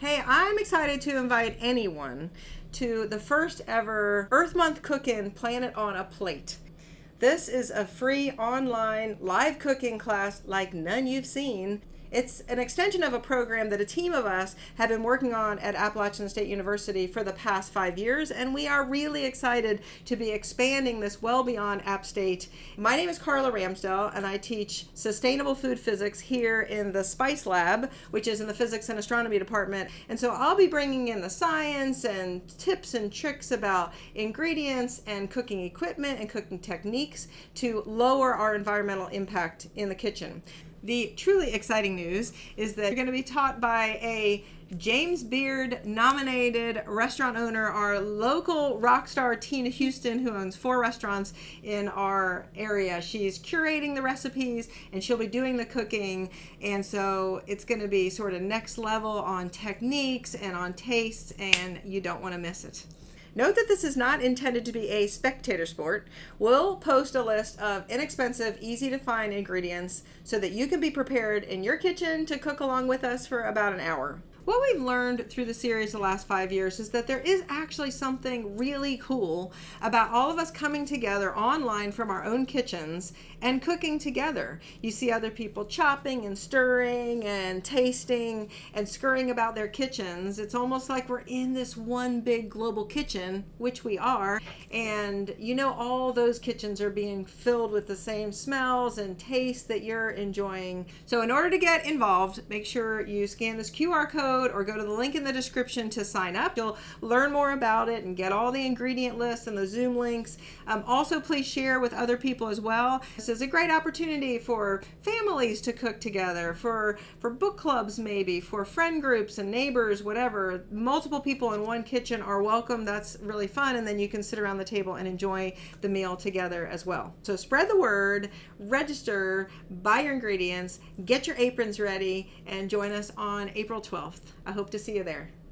Hey, I'm excited to invite anyone to the first ever Earth Month Cook-In Planet on a Plate. This is a free online live cooking class like none you've seen. It's an extension of a program that a team of us have been working on at Appalachian State University for the past 5 years, and we are really excited to be expanding this well beyond App State. My name is Carla Ramsdell, and I teach sustainable food physics here in the Spice Lab, which is in the physics and astronomy department. And so I'll be bringing in the science and tips and tricks about ingredients and cooking equipment and cooking techniques to lower our environmental impact in the kitchen. The truly exciting news is that you're going to be taught by a James Beard nominated restaurant owner, our local rock star Tina Houston, who owns 4 restaurants in our area. She's curating the recipes and she'll be doing the cooking, and so it's going to be sort of next level on techniques and on tastes, and you don't want to miss it. Note that this is not intended to be a spectator sport. We'll post a list of inexpensive, easy to find ingredients so that you can be prepared in your kitchen to cook along with us for about an hour. What we've learned through the series the last 5 years is that there is actually something really cool about all of us coming together online from our own kitchens and cooking together. You see other people chopping and stirring and tasting and scurrying about their kitchens. It's almost like we're in this one big global kitchen, which we are, and you know all those kitchens are being filled with the same smells and tastes that you're enjoying. So in order to get involved, make sure you scan this QR code or go to the link in the description to sign up. You'll learn more about it and get all the ingredient lists and the Zoom links. Also, please share with other people as well. This is a great opportunity for families to cook together, for book clubs maybe, for friend groups and neighbors, whatever. Multiple people in one kitchen are welcome. That's really fun, and then you can sit around the table and enjoy the meal together as well. So spread the word, register, buy your ingredients, get your aprons ready, and join us on April 12th. I hope to see you there.